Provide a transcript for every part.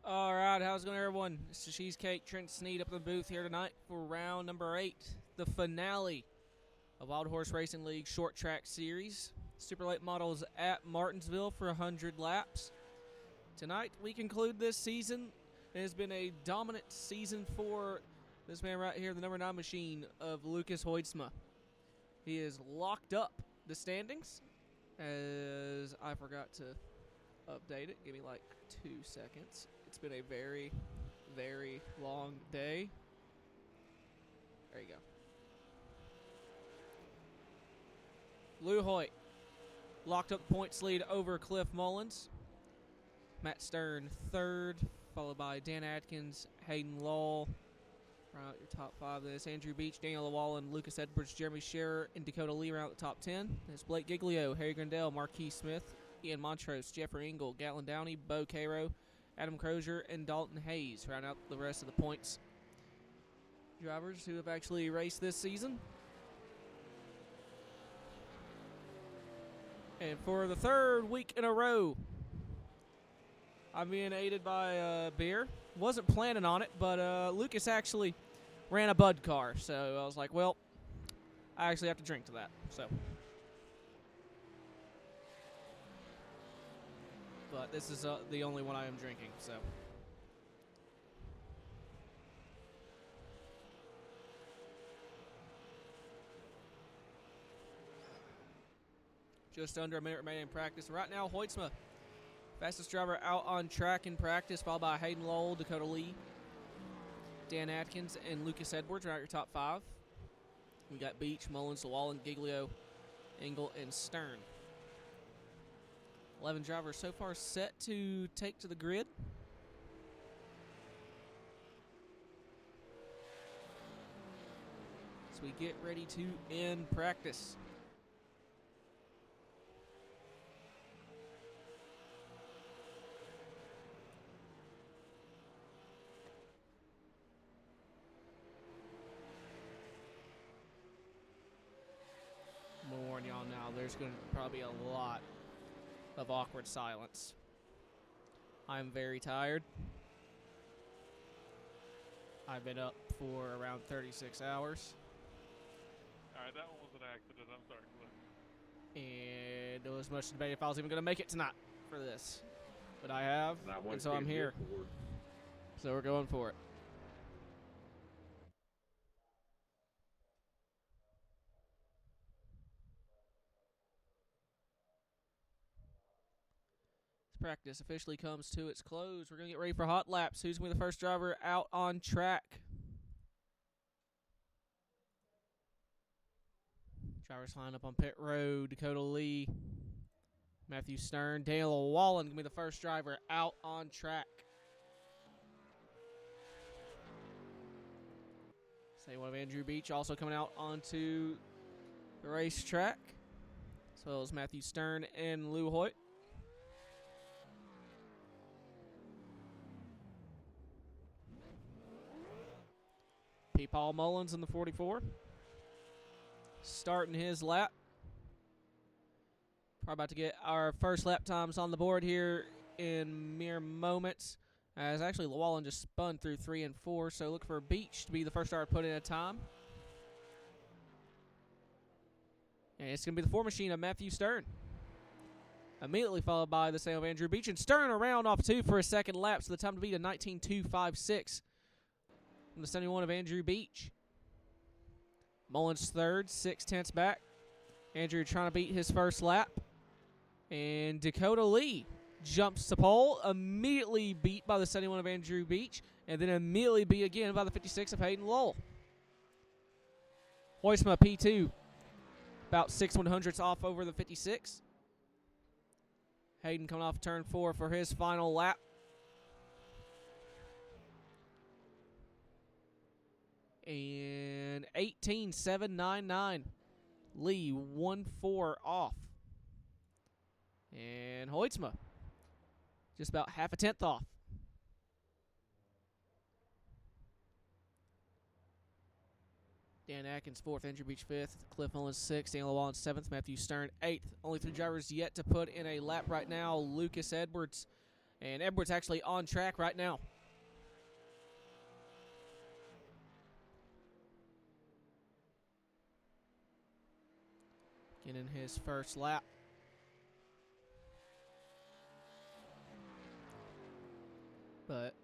All right, how's it going, everyone? It's the Cheesecake Trent Sneed up in the booth here tonight for round number 8, the finale of Wild Horse Racing League Short Track Series. Super late models at Martinsville for 100 laps. Tonight, we conclude this season. It has been a dominant season for this man right here, the number 9 machine of Lucas Hoidsma. He has locked up the standings, as I forgot to update it. Give me like 2 seconds. It's been a very, very long day. There you go. Luhoit locked up the points lead over Cliff Mullins. Matt Stern third, followed by Dan Atkins, Hayden Lowell. Round out your top 5 of this. Andrew Beach, Daniel Wallen, Lucas Edwards, Jeremy Scherer, and Dakota Lee round out the top 10. There's Blake Giglio, Harry Grandell, Marquis Smith, Ian Montrose, Jeffrey Engel, Gatlin Downey, Bo Cairo, Adam Crozier, and Dalton Hayes round out the rest of the points. Drivers who have actually raced this season. And for the 3rd week in a row, I'm being aided by beer. Wasn't planning on it, but Lucas actually ran a Bud car. So I was like, well, I actually have to drink to that. So, but this is the only one I am drinking, so. Just under a minute remaining in practice. Right now, Hoidsma, fastest driver out on track in practice, followed by Hayden Lowell, Dakota Lee, Dan Atkins, and Lucas Edwards round out your top 5. We got Beach, Mullins, Wallen, Giglio, Engel, and Stern. 11 drivers so far set to take to the grid. So we get ready to end practice. I'm gonna warn y'all now, there's going to probably be a lot of awkward silence. I'm very tired. I've been up for around 36 hours. Alright, that one was an accident. I'm sorry, Cliff. And there was much debate if I was even going to make it tonight for this. But I have, and so I'm here. So we're going for it. Practice officially comes to its close. We're going to get ready for hot laps. Who's going to be the first driver out on track? Drivers line up on pit road. Dakota Lee, Matthew Stern, Daniel Wallen going to be the first driver out on track. Same one of Andrew Beach also coming out onto the racetrack, as well as Matthew Stern and Luhoit. P. Paul Mullins in the 44. Starting his lap. Probably about to get our first lap times on the board here in mere moments. As actually Wallen just spun through 3 and 4, so look for Beach to be the first driver to put in a time. And it's going to be the 4 machine of Matthew Stern. Immediately followed by the same of Andrew Beach. And Stern around off 2 for a second lap, so the time to beat a 19.256. From the 71 of Andrew Beach. Mullins third, 6/10 back. Andrew trying to beat his first lap. And Dakota Lee jumps to pole, immediately beat by the 71 of Andrew Beach, and then immediately beat again by the 56 of Hayden Lowell. Hoidsma P2, about 6/100ths off over the 56. Hayden coming off turn 4 for his final lap. And 18.799. Lee 1-4 off. And Hoidsma just about half a tenth off. Dan Atkins 4th, Andrew Beach 5th, Cliff Mullins 6th, Daniel Wallen 7th, Matthew Stern 8th. Only 3 drivers yet to put in a lap right now. Lucas Edwards And Edwards actually on track right now. Getting his first lap. But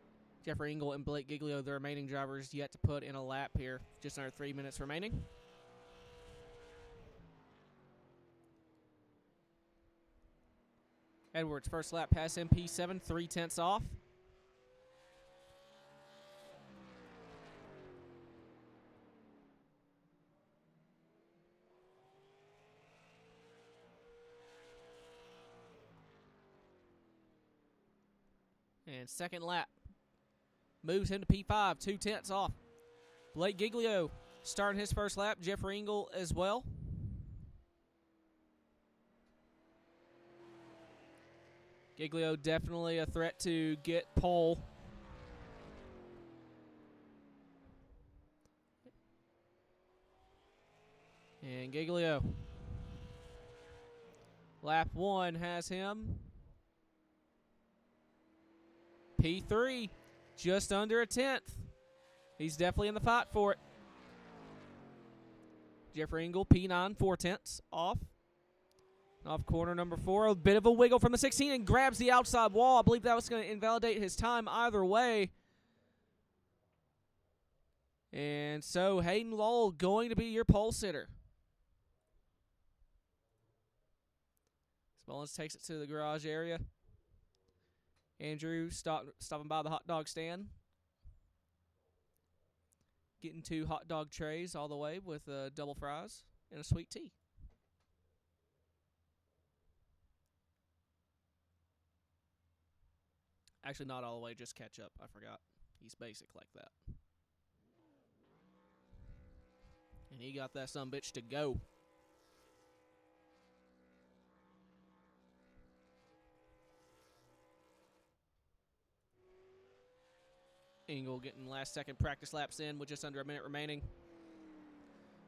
Jeffrey Engel and Blake Giglio, the remaining drivers, yet to put in a lap here. Just under 3 minutes remaining. Edwards, first lap past MP7, 0.3 off. And second lap moves him to P5, 0.2 off. Blake Giglio starting his first lap. Jeffrey Engel as well. Giglio definitely a threat to get pole. And Giglio. Lap 1 has him P3, just under a 10th. He's definitely in the fight for it. Jeffrey Engel, P9, 0.4 off. Off corner number 4, a bit of a wiggle from the 16 and grabs the outside wall. I believe that was going to invalidate his time either way. And so Hayden Lowell going to be your pole sitter. Mullins takes it to the garage area. Andrew stopping by the hot dog stand. Getting 2 hot dog trays all the way with double fries and a sweet tea. Actually, not all the way, just ketchup. I forgot. He's basic like that. And he got that sumbitch to go. Engel getting last second practice laps in with just under a minute remaining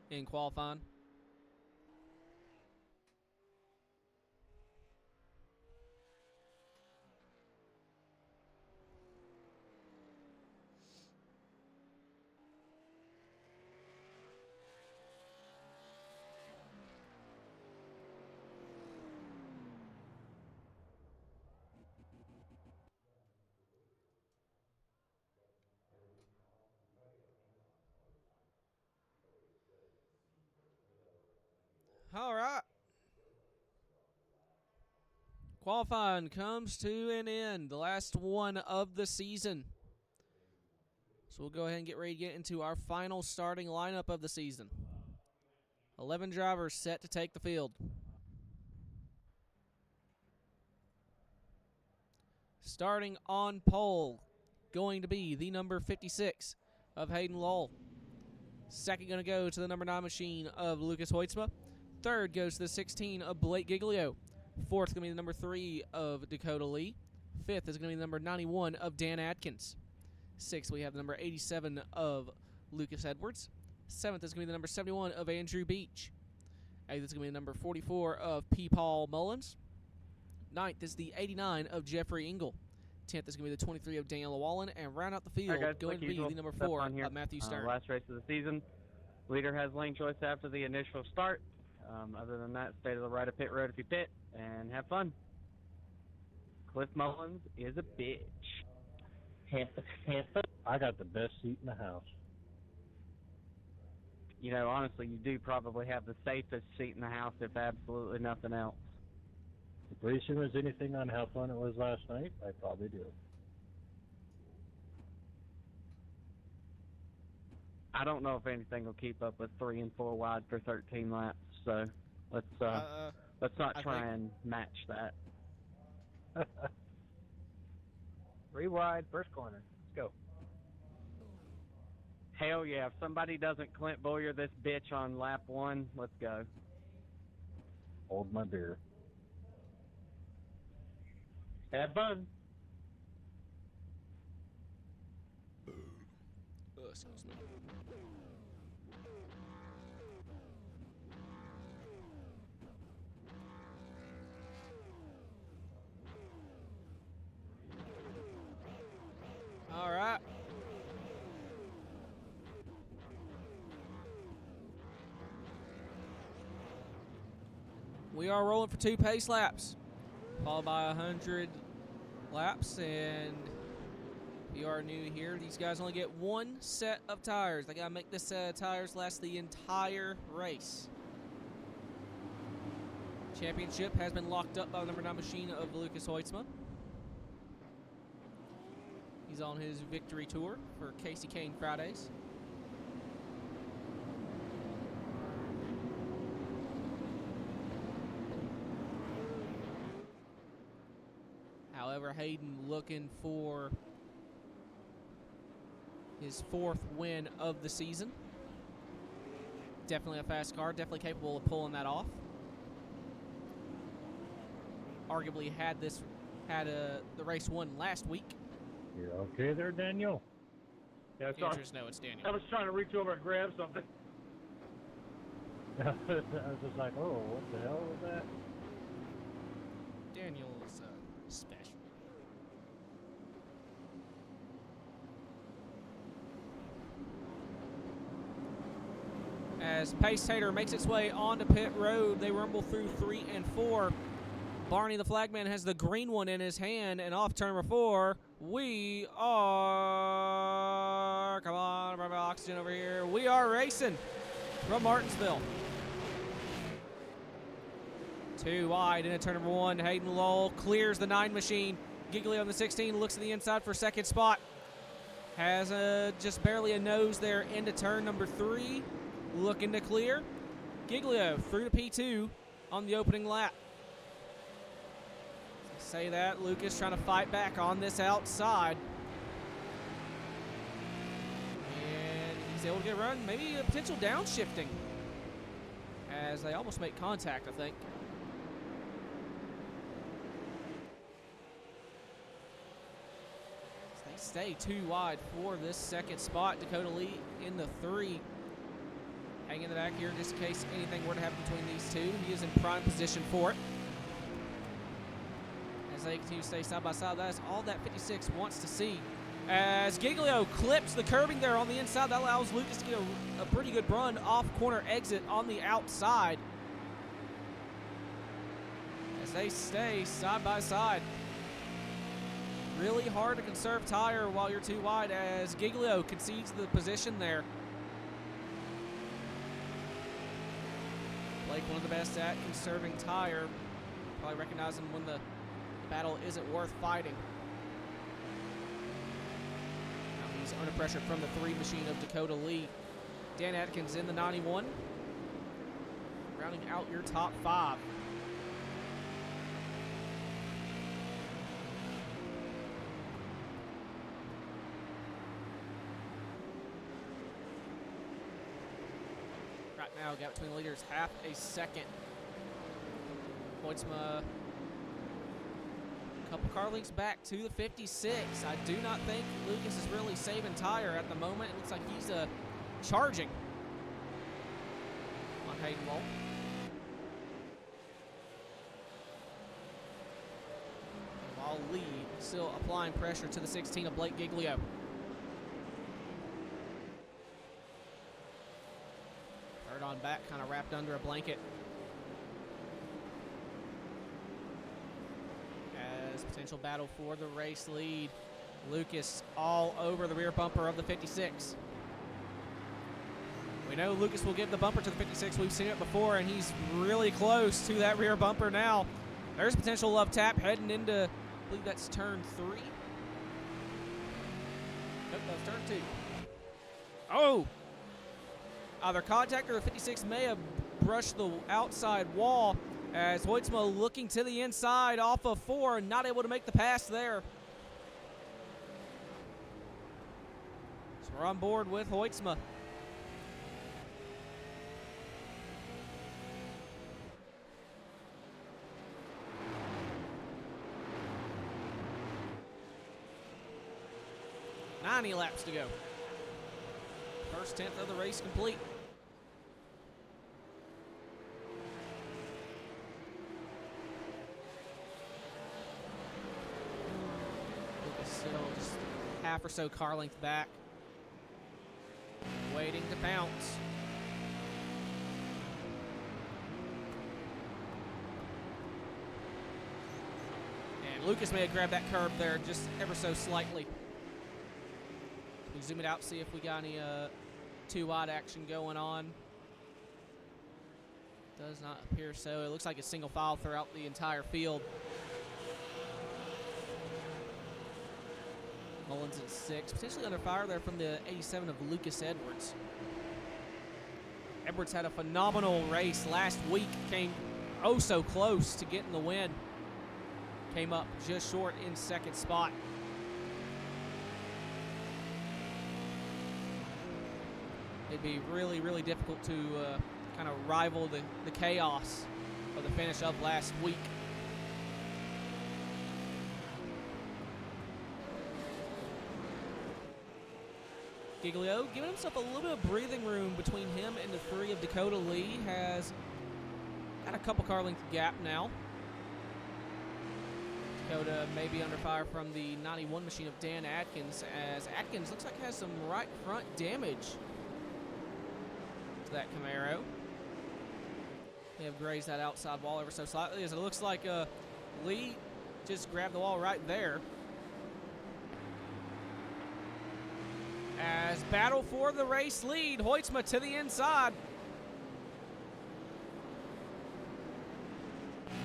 in qualifying. All right. Qualifying comes to an end. The last one of the season. So we'll go ahead and get ready to get into our final starting lineup of the season. 11 drivers set to take the field. Starting on pole, going to be the number 56 of Hayden Lowell. Second going to go to the number 9 machine of Lucas Hoytsma. Third goes to the 16 of Blake Giglio. Fourth going to be the number 3 of Dakota Lee. Fifth is going to be the number 91 of Dan Atkins. Sixth, we have the number 87 of Lucas Edwards. Seventh is going to be the number 71 of Andrew Beach. Eighth is going to be the number 44 of P. Paul Mullins. Ninth is the 89 of Jeffrey Engel. 10th is going to be the 23 of Daniel Wallen. And round out the field, right, guys, going to be the number 4 of Matthew Stern. Last race of the season. Leader has lane choice after the initial start. Other than that, stay to the right of pit road if you pit, and have fun. Cliff Mullins is a bitch. I got the best seat in the house. You know, honestly, you do probably have the safest seat in the house, if absolutely nothing else. If racing was anything on how fun it was last night, I probably do. I don't know if anything will keep up with 3 and 4 wide for 13 laps, so let's not try and match that. 3 wide, first corner. Let's go. Hell yeah, if somebody doesn't Clint Boyer this bitch on lap 1, let's go. Hold my beer. Have fun. Excuse me. we are rolling for 2 pace laps, followed by 100 laps. And if you are new here, these guys only get 1 set of tires. They got to make this set of tires last the entire race. Championship has been locked up by the number 9 machine of Lucas Hoitzma. He's on his victory tour for Casey Kane Fridays. However, Hayden looking for his 4th win of the season. Definitely a fast car, definitely capable of pulling that off. Arguably had the race won last week. You're okay there, Daniel? Yeah, The answer is no, it's Daniel. I was trying to reach over and grab something. I was just like, oh, what the hell was that? Daniel is special. As Pace Tater makes its way onto pit road, they rumble through 3 and 4. Barney the flagman has the green one in his hand, and off turn number 4, we are, come on, oxygen over here. We are racing from Martinsville. 2 wide into turn number 1. Hayden Lowell clears the 9 machine. Giglio on the 16 looks at the inside for 2nd spot. Has just barely a nose there into turn number 3. Looking to clear. Giglio through to P2 on the opening lap. Say that, Lucas trying to fight back on this outside. And he's able to get a run, maybe a potential downshifting. As they almost make contact, I think. They stay 2 wide for this 2nd spot. Dakota Lee in the 3. Hang in the back here just in case anything were to happen between these 2. He is in prime position for it. As they continue to stay side by side, that is all that 56 wants to see. As Giglio clips the curbing there on the inside, that allows Lucas to get a pretty good run off corner exit on the outside. As they stay side by side. Really hard to conserve tire while you're 2 wide as Giglio concedes the position there. Blake, one of the best at conserving tire. Probably recognize him when the battle isn't worth fighting. Now he's under pressure from the 3 machine of Dakota Lee. Dan Atkins in the 91. Rounding out your top 5. Right now, gap between the leaders, half a second. Hoitzma couple car lengths back to the 56. I do not think Lucas is really saving tire at the moment. It looks like he's charging on Hayden Lowell. While Lee still applying pressure to the 16 of Blake Giglio. Third on back, kind of wrapped under a blanket. Potential battle for the race lead. Lucas all over the rear bumper of the 56. We know Lucas will give the bumper to the 56. We've seen it before, and he's really close to that rear bumper now. There's potential love tap heading into, I believe that's turn 3. Nope, that's turn 2. Oh! Either contact or the 56 may have brushed the outside wall. As Hoitzma looking to the inside off of 4 and not able to make the pass there. So we're on board with Hoitzma. "90 laps to go. First 10th of the race complete. Still just half or so car length back. Waiting to pounce. And Lucas may have grabbed that curb there just ever so slightly. We zoom it out, see if we got any too wide action going on. Does not appear so. It looks like a single file throughout the entire field. Mullins in 6, potentially under fire there from the 87 of Lucas Edwards. Edwards had a phenomenal race last week, came oh so close to getting the win. Came up just short in second spot. It'd be really, really difficult to kind of rival the chaos of the finish of last week. Giglio giving himself a little bit of breathing room between him and the 3 of Dakota Lee. Has got a couple car length gap now. Dakota may be under fire from the 91 machine of Dan Atkins, as Atkins looks like has some right front damage to that Camaro. They have grazed that outside wall ever so slightly, as it looks like Lee just grabbed the wall right there. As battle for the race lead, Hoytsma to the inside.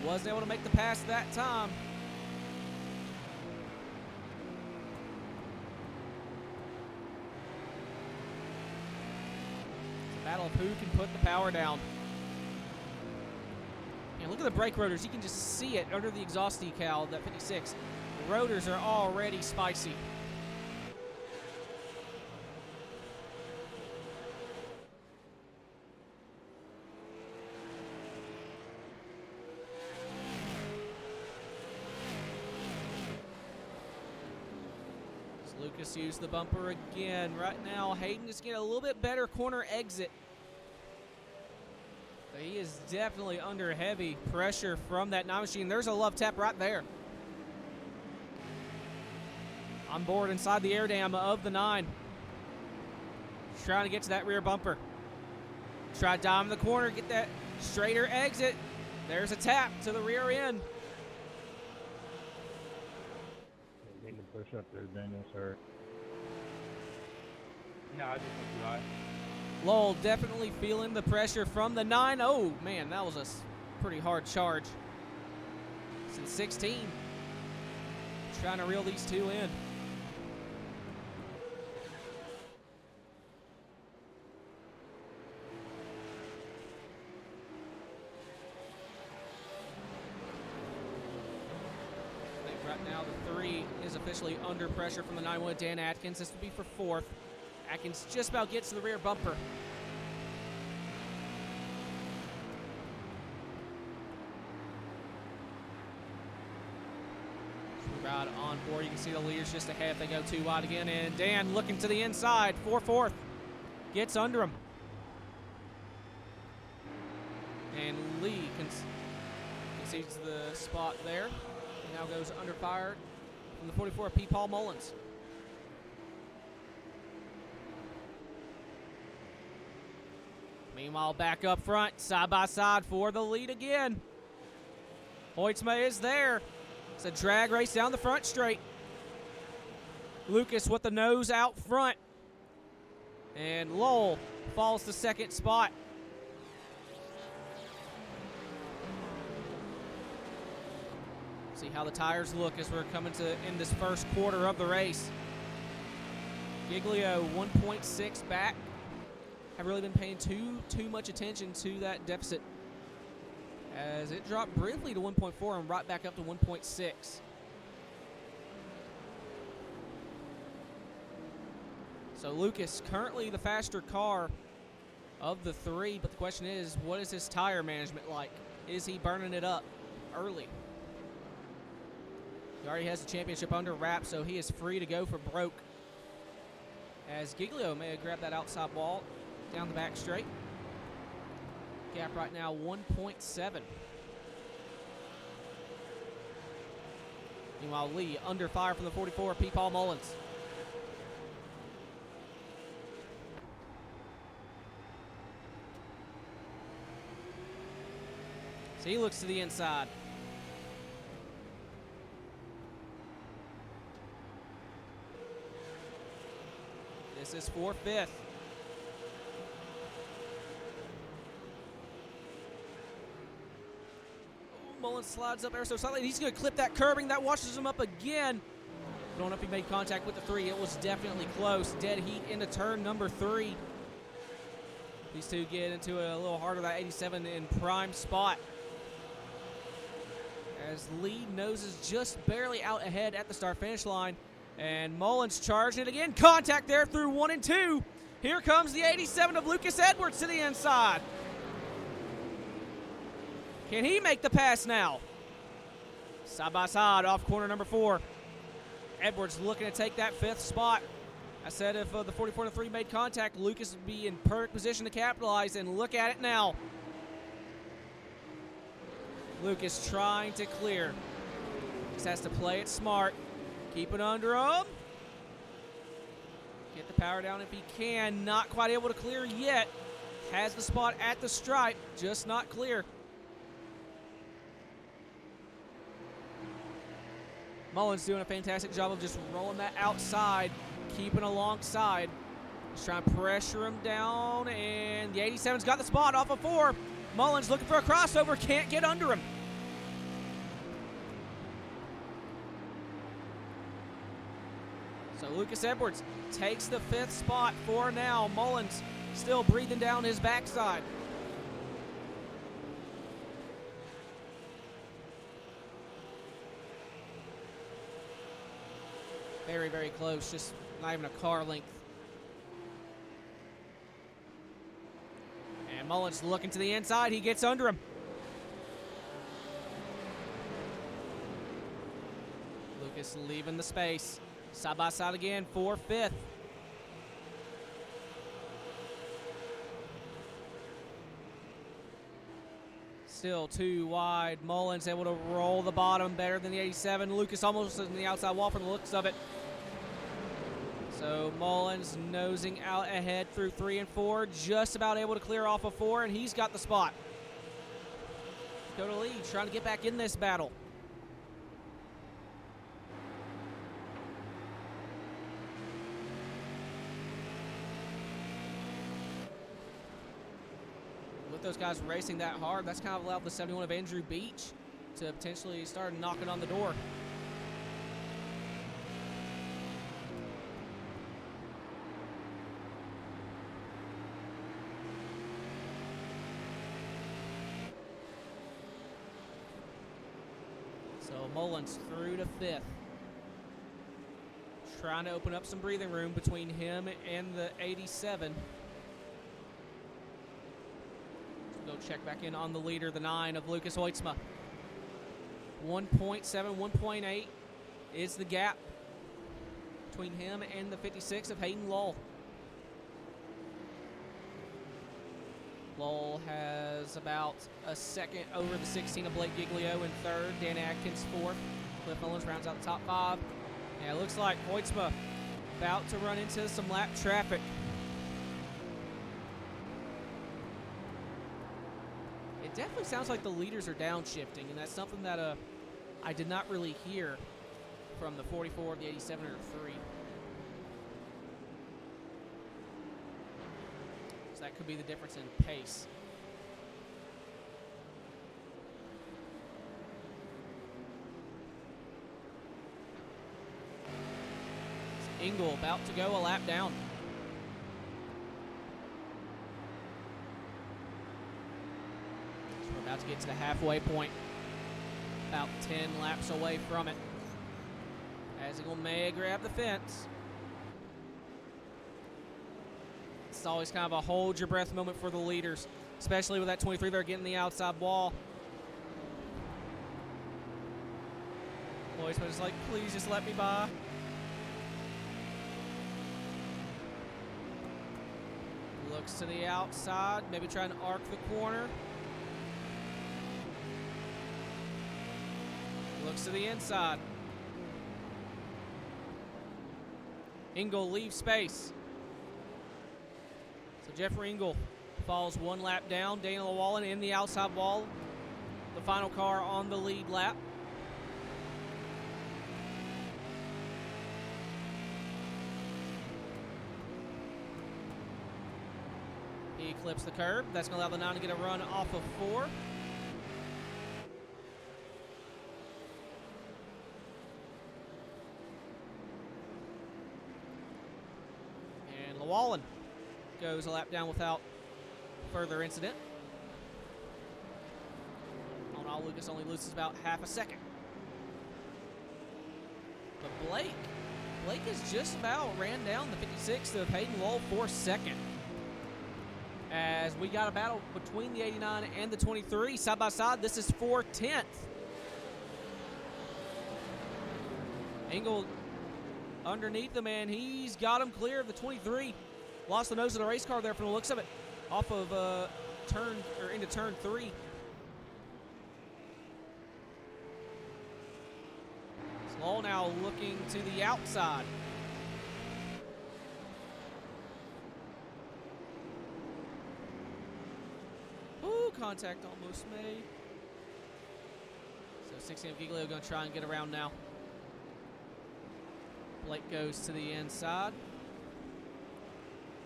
Wasn't able to make the pass that time. It's a battle of who can put the power down. And look at the brake rotors. You can just see it under the exhaust decal, that 56. The rotors are already spicy. Lucas used the bumper again. Right now, Hayden is getting a little bit better corner exit. But he is definitely under heavy pressure from that 9 machine. There's a love tap right there. On board inside the air dam of the 9. Trying to get to that rear bumper. Try to dime the corner, get that straighter exit. There's a tap to the rear end. Getting the push up there, Daniel, sorry. No, I just went too high. Lowell definitely feeling the pressure from the 9. Oh, man, that was a pretty hard charge. It's in 16. Trying to reel these two in. I think right now the 3 is officially under pressure from the 9 with Dan Atkins. This would be for 4th. Atkins just about gets to the rear bumper. Ride on board. You can see the leaders just ahead. They go too wide again. And Dan looking to the inside for 4th. Gets under him. And Lee concedes the spot there. He now goes under fire from the 44 P. Paul Mullins. Meanwhile, back up front, side by side for the lead again. Hoytsma is there. It's a drag race down the front straight. Lucas with the nose out front. And Lowell falls to second spot. See how the tires look as we're coming to in this first quarter of the race. Giglio 1.6 back. Have really been paying too much attention to that deficit, as it dropped briefly to 1.4 and right back up to 1.6. So Lucas currently the faster car of the 3, but the question is, what is his tire management like? Is he burning it up early? He already has the championship under wrap, so he is free to go for broke. As Giglio may have grabbed that outside wall down the back straight. Gap right now 1.7. Meanwhile, Lee under fire from the 44 P. Paul Mullins. So he looks to the inside. This is for 5th. Mullins slides up ever so slightly. He's going to clip that curbing. That washes him up again. Don't know if he made contact with the 3. It was definitely close. Dead heat into turn number 3. These two get into a little harder, that 87 in prime spot. As lead noses just barely out ahead at the start-finish line. And Mullins charging it again. Contact there through 1 and 2. Here comes the 87 of Lucas Edwards to the inside. Can he make the pass now? Side by side off corner number 4. Edwards looking to take that 5th spot. I said if the 44-3 made contact, Lucas would be in perfect position to capitalize, and look at it now. Lucas trying to clear. Just has to play it smart. Keep it under him. Get the power down if he can. Not quite able to clear yet. Has the spot at the stripe, just not clear. Mullins doing a fantastic job of just rolling that outside, keeping alongside. Just trying to pressure him down, and the 87's got the spot off of 4. Mullins looking for a crossover, can't get under him. So Lucas Edwards takes the 5th spot for now. Mullins still breathing down his backside. Very, very close, just not even a car length. And Mullins looking to the inside, he gets under him. Lucas leaving the space. Side by side again for 5th. Still too wide. Mullins able to roll the bottom better than the 87. Lucas almost in the outside wall from the looks of it. So Mullins nosing out ahead through 3 and 4. Just about able to clear off of 4, and he's got the spot. Go to lead, trying to get back in this battle. With those guys racing that hard, that's kind of allowed the 71 of Andrew Beach to potentially start knocking on the door. So Mullins through to 5th. Trying to open up some breathing room between him and the 87. Go check back in on the leader, the 9 of Lucas Hoitzma. 1.7, 1.8 is the gap between him and the 56 of Hayden Lull. Lull has about a second over the 16 of Blake Giglio in 3rd. Dan Atkins 4th. Cliff Mullins rounds out the top 5. And it looks like Hoitzma about to run into some lap traffic. It definitely sounds like the leaders are downshifting, and that's something that I did not really hear from the 44 of the 87 or 3. So that could be the difference in pace. Engel about to go a lap down. So we're about to get to the halfway point. About 10 laps away from it. As Engel may grab the fence. It's always kind of a hold your breath moment for the leaders, especially with that 23 there getting the outside wall. Hoitzma is like, please just let me by. Looks to the outside, maybe trying to arc the corner. Looks to the inside. Engel leaves space. So Jeffrey Engel falls one lap down. Daniel Wallen in the outside wall. The final car on the lead lap. He clips the curb. That's going to allow the 9 to get a run off of 4. And Llewellyn goes a lap down without further incident. All in all, Lucas only loses about half a second. But Blake has just about ran down the 56 of Hayden Lowell for second. As we got a battle between the 89 and the 23 side by side. This is for 10th. Engel underneath him, and he's got him clear of the 23. Lost the nose of the race car there from the looks of it. Off of into turn 3. Slow now looking to the outside. Ooh, contact almost made. So 16 of Giglio going to try and get around now. Blake goes to the inside.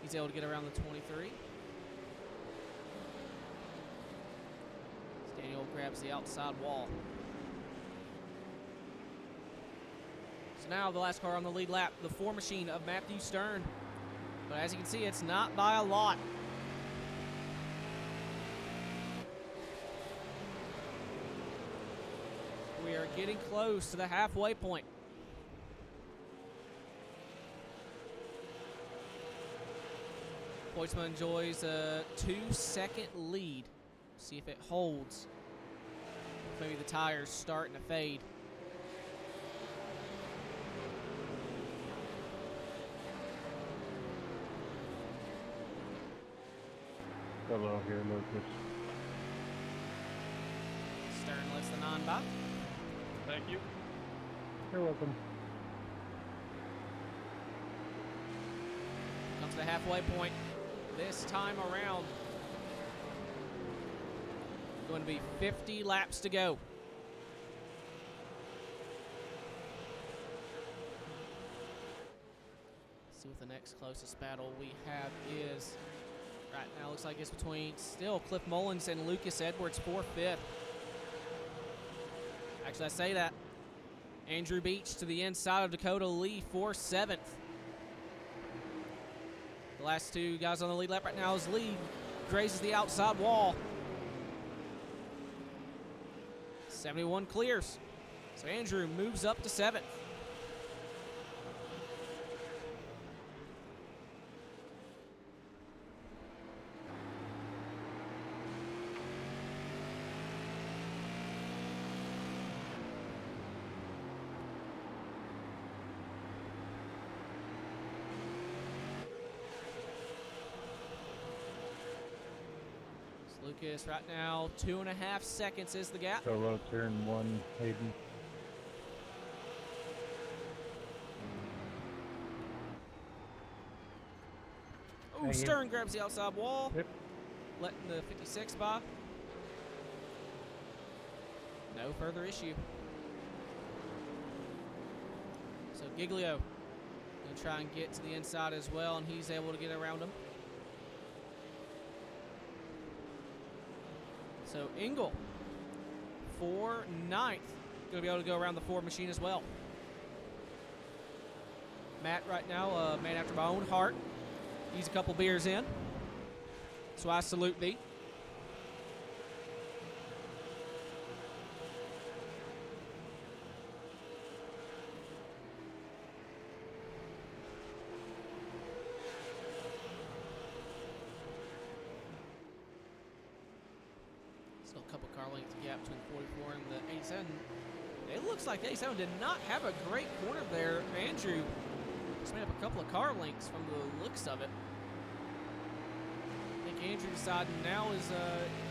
He's able to get around the 23. Daniel grabs the outside wall. So now the last car on the lead lap, the 4 machine of Matthew Stern. But as you can see, it's not by a lot. We are getting close to the halfway point. Poitsma enjoys a 2-second lead. See if it holds. Maybe the tires starting to fade. Hello here, Lucas. Stern lets the 9 by. Thank you. You're welcome. Comes to the halfway point. This time around, going to be 50 laps to go. See what the next closest battle we have is. Right now, looks like it's between still Cliff Mullins and Lucas Edwards for 5th. Actually, I say that. Andrew Beach to the inside of Dakota Lee for 7th. The last 2 guys on the lead lap right now is Lee. Grazes the outside wall. 71 clears. So Andrew moves up to 7th. Lucas right now, 2.5 seconds is the gap. Solo turn 1, Hayden. Ooh, Stern grabs the outside wall. Yep. Letting the 56 by. No further issue. So Giglio going to try and get to the inside as well, and he's able to get around him. So Engel for 9th. Going to be able to go around the 4 machine as well. Matt right now, a man after my own heart. He's a couple beers in. So I salute thee. Still a couple car lengths gap between the 44 and the 87. It looks like the 87 did not have a great corner there. Andrew just made up a couple of car lengths from the looks of it. I think Andrew decided now is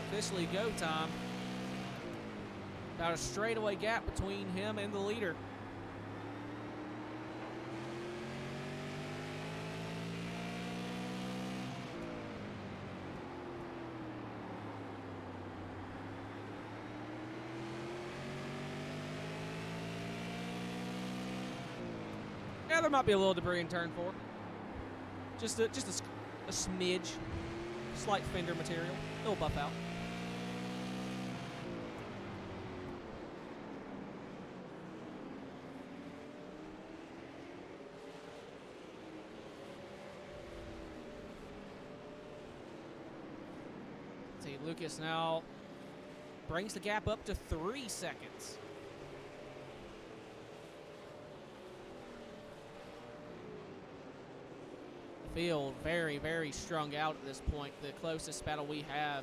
officially go time. About a straightaway gap between him and the leader. There might be a little debris in turn 4. Just a smidge. slight fender material. It'll buff out. See, Lucas now brings the gap up to 3 seconds. The field very, very strung out at this point. The closest battle we have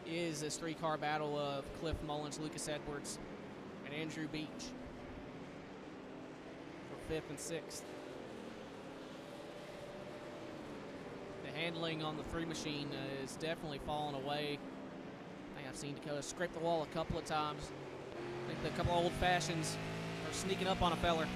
is this 3-car battle of Cliff Mullins, Lucas Edwards, and Andrew Beach for 5th and 6th. The handling on the 3 machine is definitely falling away. I think I've seen Dakota scrape the wall a couple of times. I think a couple of old fashions are sneaking up on a feller.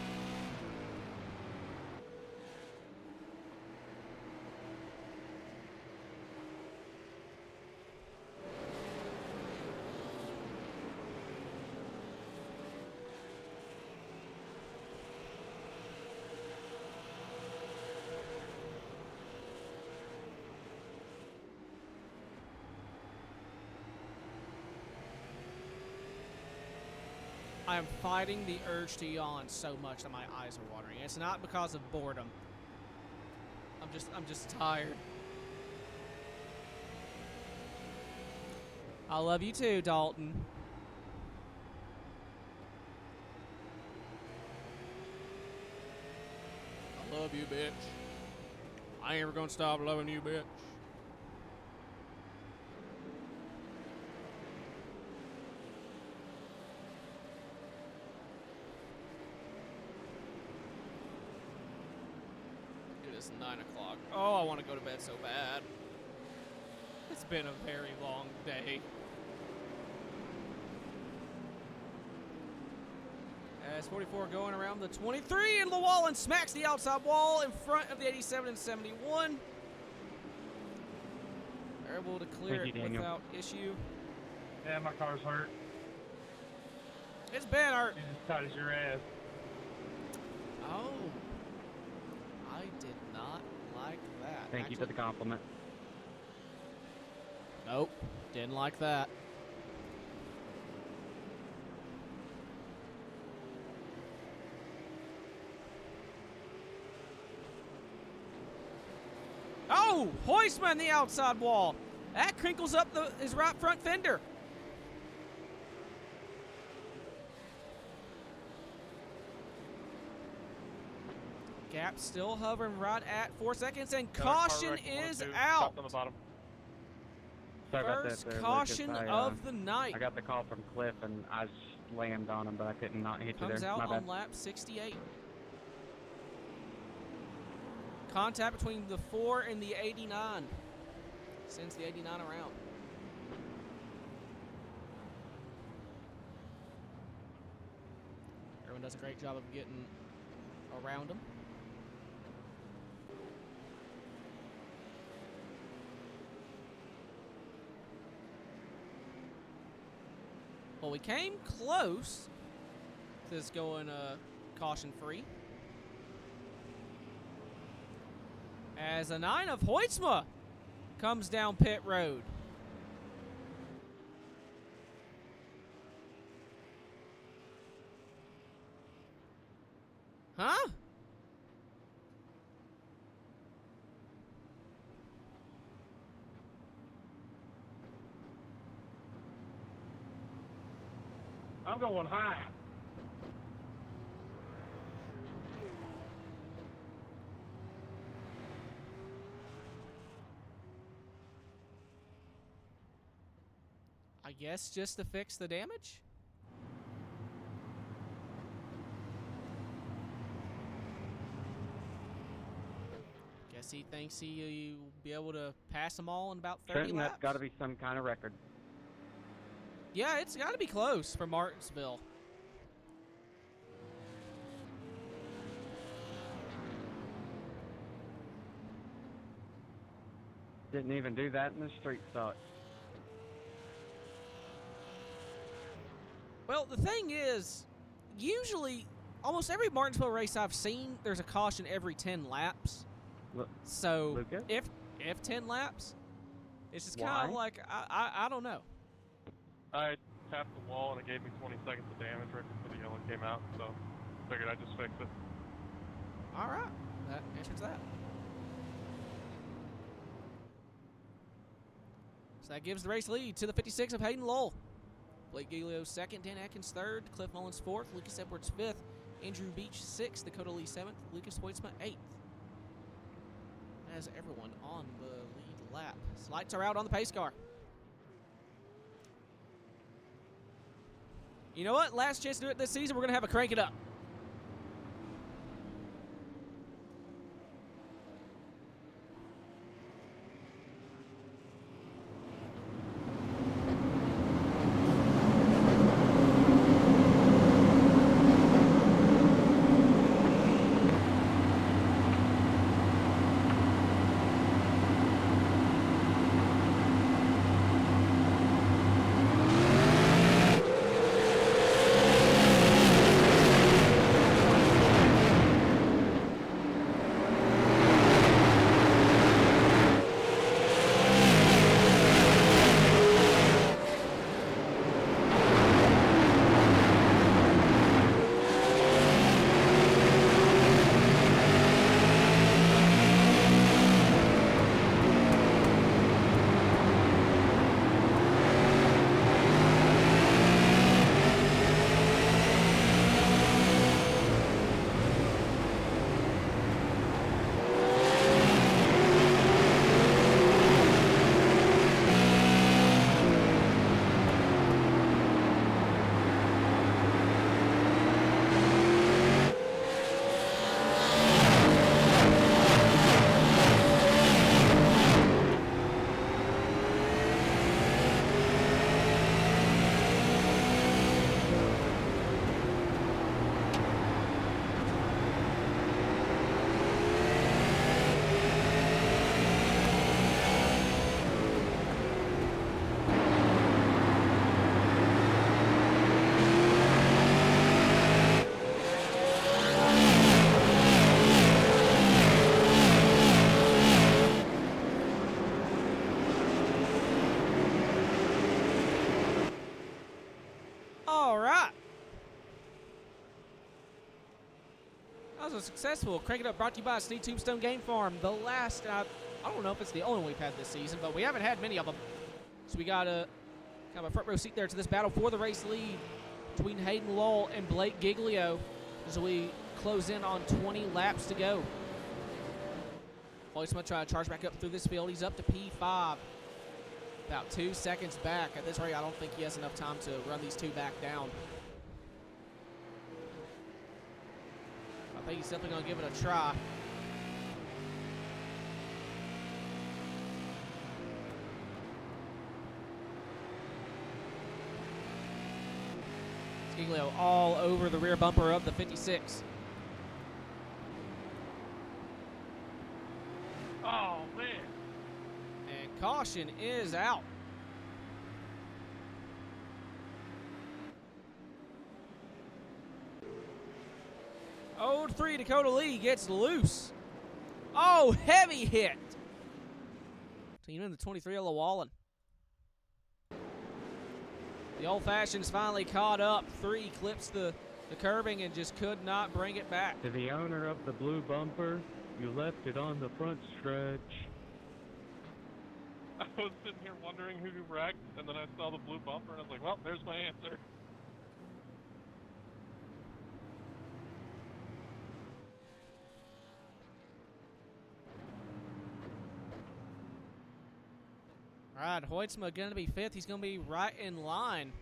I am fighting the urge to yawn so much that my eyes are watering. It's not because of boredom. I'm just tired. I love you too, Dalton. I love you, bitch. I ain't ever gonna stop loving you, bitch. It's 9 o'clock. Oh, I want to go to bed so bad. It's been a very long day. As 44 going around the 23, and Llewellyn smacks the outside wall in front of the 87 and 71. They're able to clear it without issue. Yeah, my car's hurt. It's been hurt. It's as tight as your ass. Oh. I did not like that. Thank you for the compliment. Nope, didn't like that. Oh, Hoisman the outside wall. That crinkles up his right front fender. Gap still hovering right at 4 seconds, and caution is out. On the bottom. Sorry about that First there, caution Lucas. of the night. I got the call from Cliff, and I slammed on him, but I couldn't not hit you Comes there. out My bad. on lap 68. Contact between the 4 and the 89. Sends the 89 around. Everyone does a great job of getting around him. Well, we came close to this going caution-free. As a 9 of Hoytsma comes down pit road. Huh? I'm going high. I guess just to fix the damage? Guess he thinks he'll be able to pass them all in about 30 Trenton, laps. that's got to be some kind of record. Yeah, it's got to be close for Martinsville. Didn't even do that in the street stock. Well, the thing is, usually, almost every Martinsville race I've seen, there's a caution every 10 laps. Look, So, Lucas? if 10 laps, It's just kind of Why? like, I don't know. I tapped the wall and it gave me 20 seconds of damage right before the yellow came out, so figured I'd just fix it. All right. That answers that. So that gives the race lead to the 56 of Hayden Lowell. Blake Giglio second, Dan Atkins third, Cliff Mullins fourth, Lucas Edwards fifth, Andrew Beach sixth, Dakota Lee seventh, Lucas Hoytsma eighth. As everyone on the lead lap. So lights are out on the pace car. You know what? Last chance to do it this season. We're going to have a crank it up. All right. That was a successful Crank It Up brought to you by Sneed Tombstone Game Farm. The last, I don't know if it's the only one we've had this season, but we haven't had many of them. So we got a kind of a front row seat there to this battle for the race lead between Hayden Lowell and Blake Giglio as we close in on 20 laps to go. Hoytsma trying to charge back up through this field. He's up to P5. About 2 seconds back. At this rate, I don't think he has enough time to run these two back down. I think he's definitely going to give it a try. Giglio all over the rear bumper of the 56. Oh, man. And caution is out. Oh, 3 Dakota Lee gets loose. Oh, heavy hit. Team in the 23 of Llewellyn. The Old Fashions finally caught up. 3 clips the curbing and just could not bring it back. To the owner of the blue bumper, you left it on the front stretch. I was sitting here wondering who wrecked, and then I saw the blue bumper, and I was like, well, there's my answer. All right, Hoytsma going to be 5th. He's going to be right in line.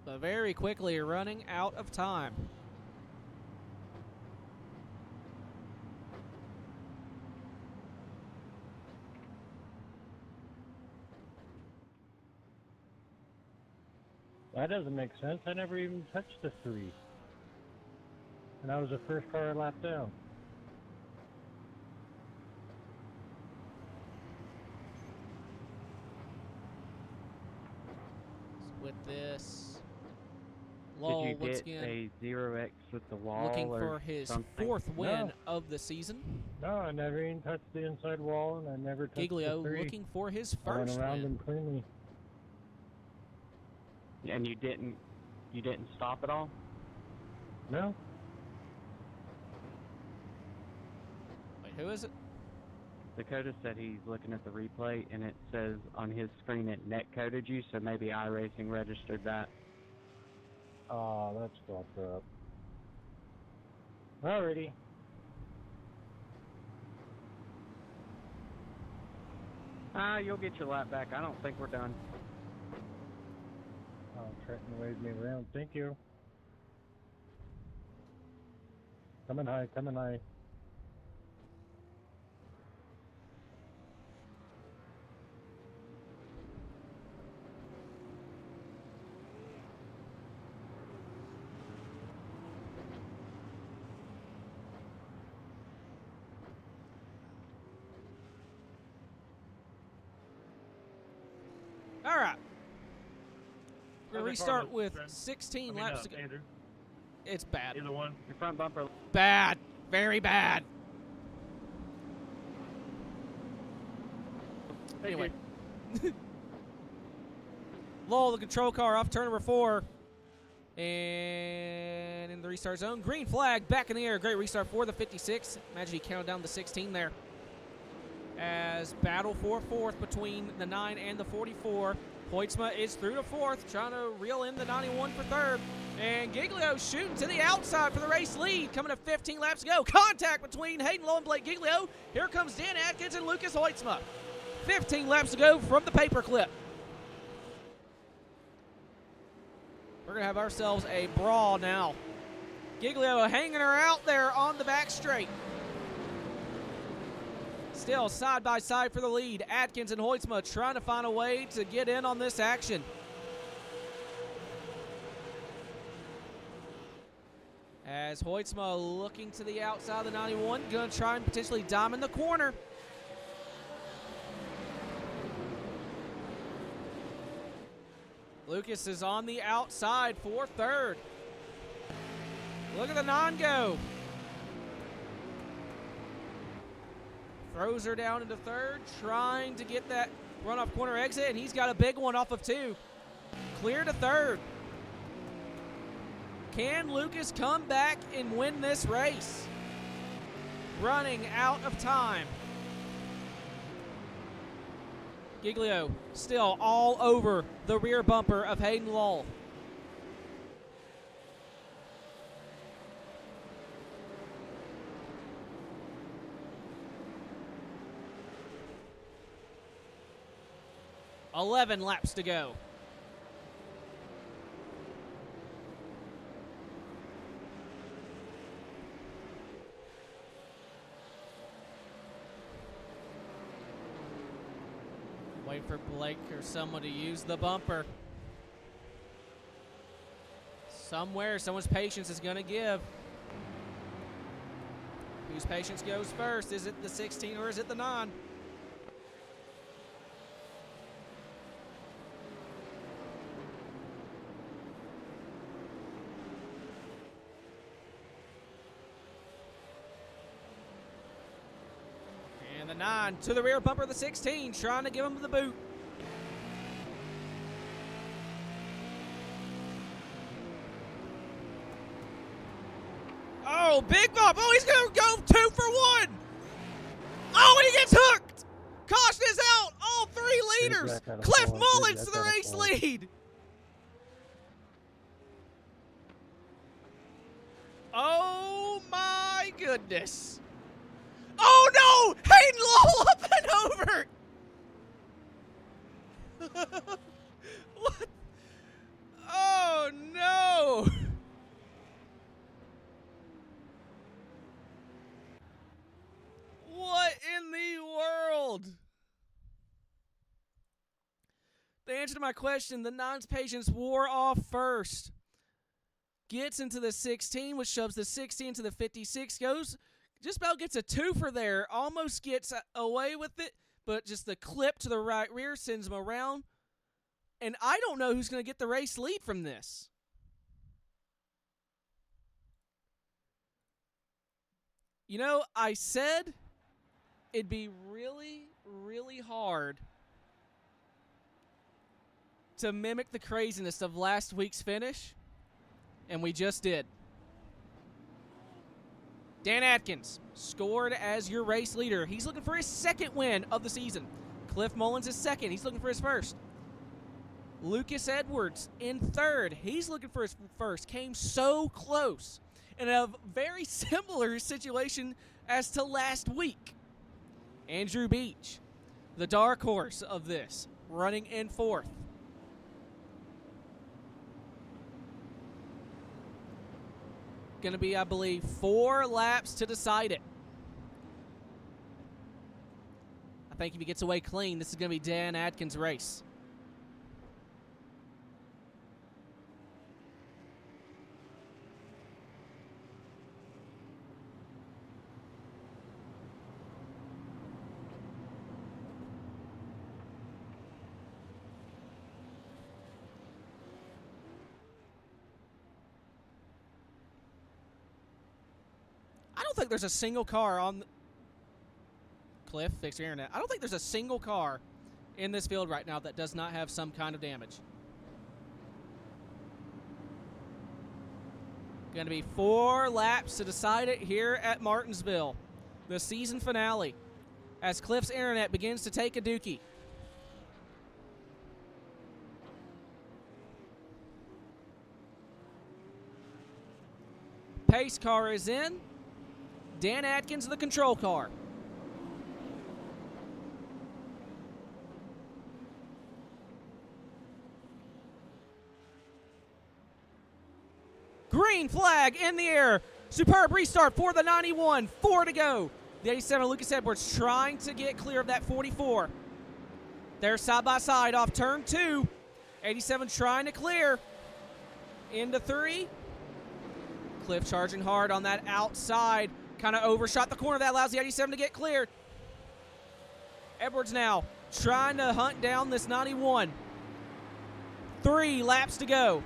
But very quickly running out of time. That doesn't make sense. I never even touched the 3. And I was the first car lap down. With this Lowell Did you once get again a 0x with the wall looking or for his something? 4th win No. of the season. No, I never even touched the inside wall, and I never touched Giglio the 3. looking for his I went first around win. him cleanly. And you didn't stop at all? No, Wait, who is it? Dakota said he's looking at the replay, and it says on his screen it net coded you, so maybe iRacing registered that. oh, that's fucked up. Alrighty. You'll get your lap back. I don't think we're done. Oh, Trenton waved me around. Thank you. Coming high, coming high. All right. We're going to How's that car restart look, with Trent? 16 laps to go. Andrew. It's bad. Either one. Your front bumper. Bad. Very bad. Anyway. Lowell, the control car off turn number 4. And in the restart zone. Green flag back in the air. Great restart for the 56. Imagine he counted down the 16 there. As battle for 4th between the 9 and the 44. Hoytsma is through to 4th, trying to reel in the 91 for 3rd. And Giglio shooting to the outside for the race lead, coming to 15 laps to go. Contact between Hayden Lowe and Blake Giglio. Here comes Dan Atkins and Lucas Hoytsma. 15 laps to go from the paperclip. We're going to have ourselves a brawl now. Giglio hanging her out there on the back straight. Still side by side for the lead. Atkins and Hoytsma trying to find a way to get in on this action. As Hoytsma looking to the outside of the 91, going to try and potentially diamond the corner. Lucas is on the outside for 3rd. Look at the non-go. Throws her down into 3rd, trying to get that runoff corner exit, and he's got a big one off of 2. Clear to 3rd. Can Lucas come back and win this race? Running out of time. Giglio still all over the rear bumper of Hayden Lull. $11 laps to go. Wait for Blake or someone to use the bumper. Somewhere, someone's patience is going to give. Whose patience goes first? Is it the 16 or is it the 9? And the 9 to the rear bumper of the 16, trying to give him the boot. Oh, big bump. Oh, he's going to go 2 for 1. Oh, and he gets hooked. Caution is out. All 3 leaders. Cliff Mullins to the race lead. Oh, my goodness. Oh, no. Hayden Lowell up and over. What? Oh, no. What in the world? The answer to my question, the 9's patience wore off first. Gets into the 16, which shoves the 16 to the 56. Goes, just about gets a 2 for there. Almost gets away with it, but just the clip to the right rear sends him around. And I don't know who's going to get the race lead from this. You know, I said it'd be really, really hard to mimic the craziness of last week's finish, and we just did. Dan Atkins scored as your race leader. He's looking for his second win of the season. Cliff Mullins is second. He's looking for his first. Lucas Edwards in third. He's looking for his first. Came so close in a very similar situation as to last week. Andrew Beach, the dark horse of this, running in fourth. Going to be, I believe, 4 laps to decide it. I think if he gets away clean, this is going to be Dan Atkins' race. I don't think there's a single car on Cliff, fix your internet. I don't think there's a single car in this field right now that does not have some kind of damage. Going to be 4 laps to decide it here at Martinsville, the season finale, as Cliff's internet begins to take a dookie. Pace car is in. Dan Atkins in the control car. Green flag in the air. Superb restart for the 91. 4 to go. The 87 of Lucas Edwards trying to get clear of that 44. They're side by side off turn 2. 87 trying to clear. Into 3. Cliff charging hard on that outside. Kind of overshot the corner. That allows the 87 to get cleared. Edwards now trying to hunt down this 91. 3 laps to go.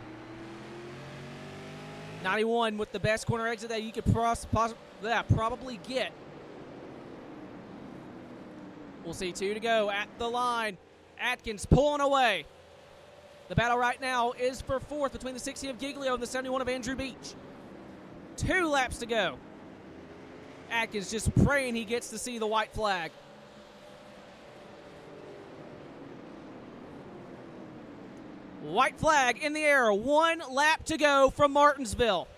91 with the best corner exit that you could probably get. We'll see 2 to go at the line. Atkins pulling away. The battle right now is for 4th between the 60 of Giglio and the 71 of Andrew Beach. 2 laps to go. Atkins just praying he gets to see the white flag. White flag in the air. 1 lap to go from Martinsville.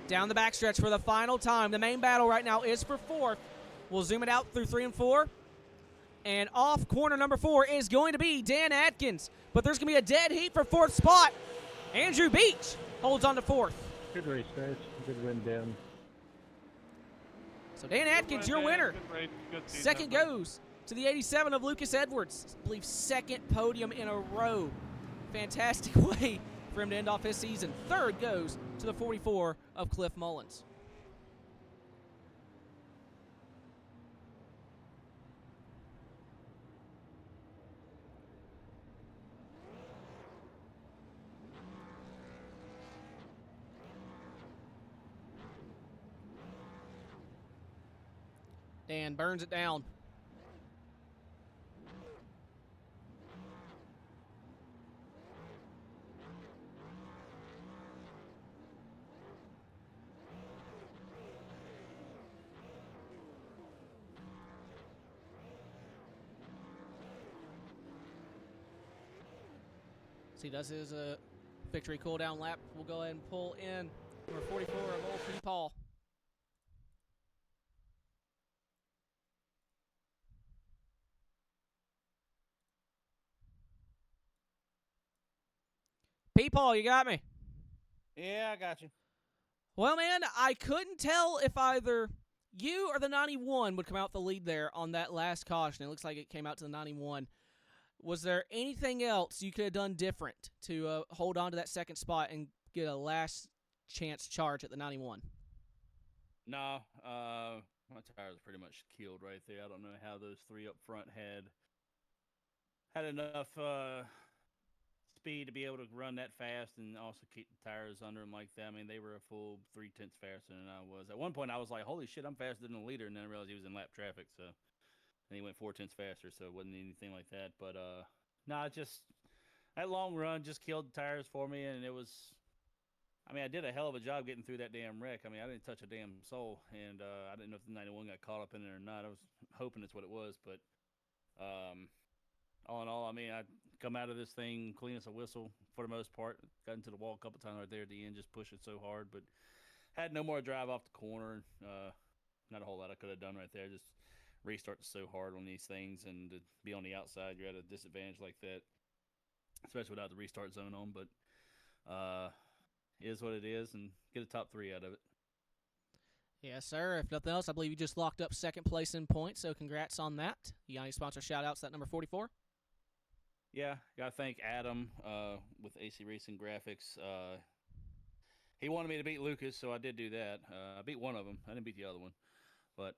Down the backstretch for the final time. The main battle right now is for 4th. We'll zoom it out through 3 and 4. And off corner number 4 is going to be Dan Atkins. But there's going to be a dead heat for 4th spot. Andrew Beach holds on to 4th. Good race, guys. Good win, Dan. So Dan Atkins, your winner. Good race, good season. Second goes to the 87 of Lucas Edwards. I believe 2nd podium in a row. Fantastic way for him to end off his season. 3rd goes to the 44 of Cliff Mullins. Dan burns it down. So he does his victory cool down lap. We'll go ahead and pull in number 44 of old P. Paul. Paul, you got me. Yeah, I got you. Well, man, I couldn't tell if either you or the 91 would come out the lead there on that last caution. It looks like it came out to the 91. Was there anything else you could have done different to hold on to that second spot and get a last chance charge at the 91? No, my tires are pretty much killed right there. I don't know how those 3 up front had enough speed to be able to run that fast and also keep the tires under them like that. I mean, they were a full 3/10 faster than I was. At one point, I was like, "Holy shit, I'm faster than the leader," and then I realized he was in lap traffic, so and he went 4/10 faster, so it wasn't anything like that. But no, just that long run just killed the tires for me, and it was. I mean, I did a hell of a job getting through that damn wreck. I mean, I didn't touch a damn soul, and I didn't know if the 91 got caught up in it or not. I was hoping that's what it was, but all in all, I mean, I come out of this thing clean as a whistle for the most part. Got into the wall a couple times right there at the end, just pushing so hard, but had no more drive off the corner. Not a whole lot I could have done right there. Just restart so hard on these things, and to be on the outside, you're at a disadvantage like that, especially without the restart zone on. But it is what it is, and get a top 3 out of it. Yes, sir. If nothing else, I believe you just locked up second place in points, so congrats on that. You got any sponsor shout-outs, that number 44? Yeah, gotta thank Adam with AC Racing Graphics. He wanted me to beat Lucas, so I did do that. I beat one of them. I didn't beat the other one. But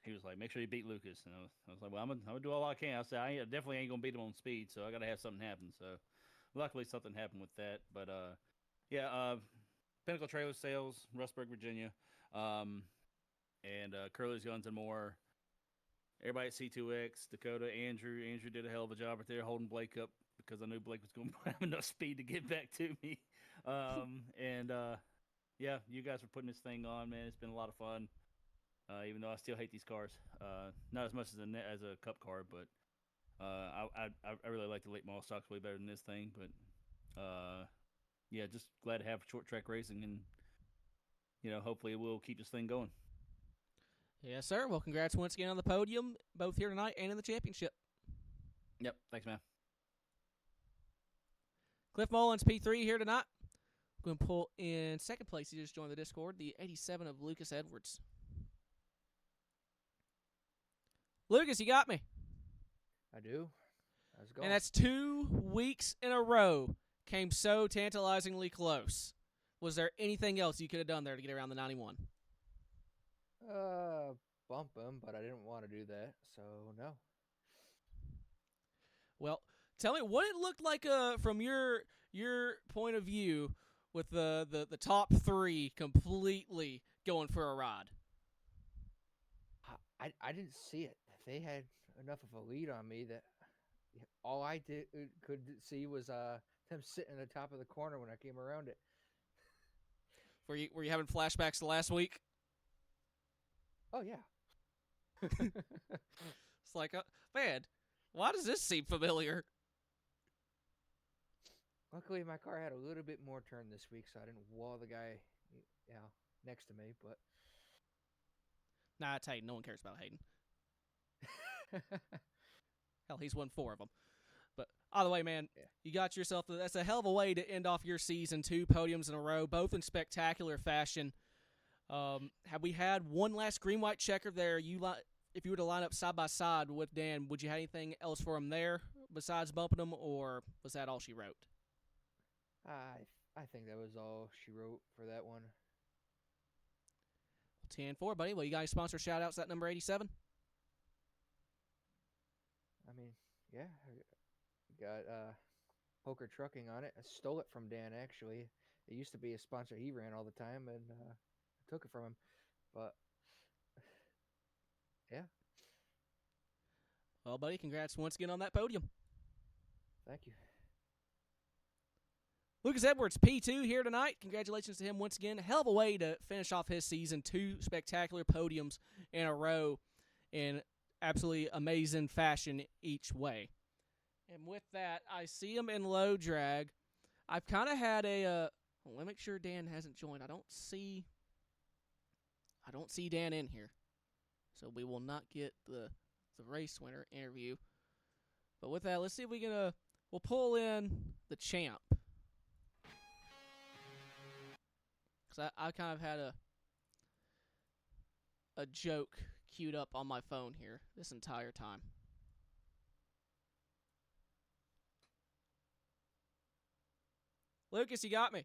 he was like, make sure you beat Lucas. And I was like, well, I'm gonna do all I can. I said, I definitely ain't going to beat him on speed, so I got to have something happen. So luckily something happened with that. But, yeah, Pinnacle Trailer Sales, Rustburg, Virginia, and Curly's Guns and More. Everybody at C2X, Dakota, Andrew. Andrew did a hell of a job right there holding Blake up because I knew Blake was going to have enough speed to get back to me. Yeah, you guys are putting this thing on, man. It's been a lot of fun. Even though I still hate these cars, not as much as a cup car, but I really like the late model stocks way better than this thing. But yeah, just glad to have short track racing, and hopefully we'll keep this thing going. Yes, sir. Well, congrats once again on the podium, both here tonight and in the championship. Yep, thanks, man. Cliff Mullins, P3 here tonight. Going to pull in second place. He just joined the Discord, the 87 of Lucas Edwards. Lucas, you got me. I do. How's it going? And that's 2 weeks in a row. Came so tantalizingly close. Was there anything else you could have done there to get around the 91? Bump him, but I didn't want to do that, so no. Well, tell me what it looked like from your point of view with the top 3 completely going for a ride. I didn't see it. They had enough of a lead on me that all I could see was them sitting at the top of the corner when I came around it. Were you having flashbacks to last week? Oh yeah. It's like, man, why does this seem familiar? Luckily, my car had a little bit more turn this week, so I didn't wall the guy, next to me. But Nah, it's Hayden. No one cares about Hayden. Hell, he's won 4 of them. But either way, man, yeah. You got yourself. That's a hell of a way to end off your season. 2 podiums in a row, both in spectacular fashion. Have we had one last green-white checker there? If you were to line up side by side with Dan, would you have anything else for him there besides bumping him, or was that all she wrote? I think that was all she wrote for that one. 10-4, buddy. Well, you guys sponsor shout-outs at number 87? I mean, yeah. I got Poker Trucking on it. I stole it from Dan, actually. It used to be a sponsor he ran all the time, and I took it from him. But, yeah. Well, buddy, congrats once again on that podium. Thank you. Lucas Edwards, P2 here tonight. Congratulations to him once again. Hell of a way to finish off his season. 2 spectacular podiums in a row in absolutely amazing fashion each way. And with that, I see him in low drag. I've kind of had let me make sure Dan hasn't joined. I don't see Dan in here. So we will not get the race winner interview. But with that, let's see if we can we'll pull in the champ. Because I kind of had a joke queued up on my phone here this entire time. Lucas, you got me.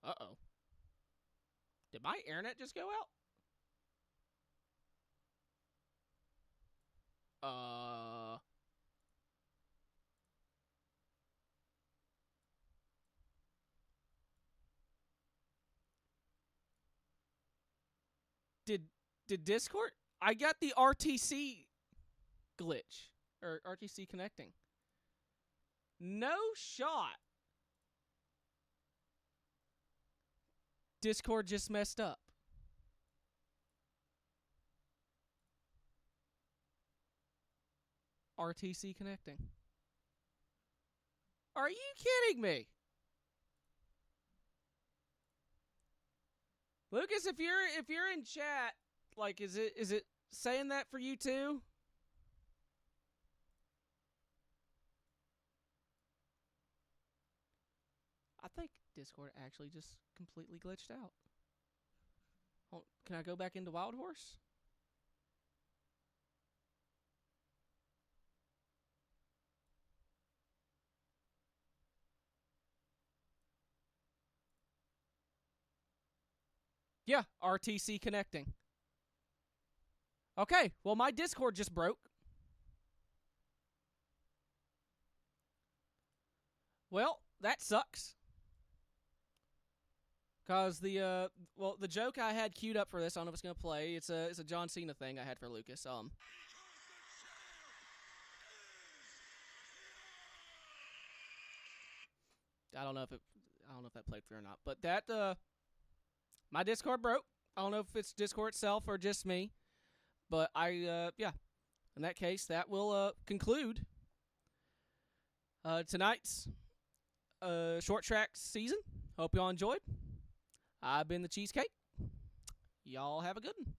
Uh-oh. Did my internet just go out? Uh. Did Discord? I got the RTC glitch or RTC connecting. No shot. Discord just messed up. RTC connecting. Are you kidding me? Lucas, if you're in chat, like is it saying that for you too? I think Discord actually just completely glitched out. Can I go back into Wild Horse? Yeah, RTC connecting. Okay, well, my Discord just broke. Well, that sucks. Cause the joke I had queued up for this, I don't know if it's gonna play. It's a John Cena thing I had for Lucas. I don't know if that played through or not. But that my Discord broke. I don't know if it's Discord itself or just me. But yeah. In that case, that will conclude tonight's short track season. Hope y'all enjoyed. I've been the Cheesecake. Y'all have a good one.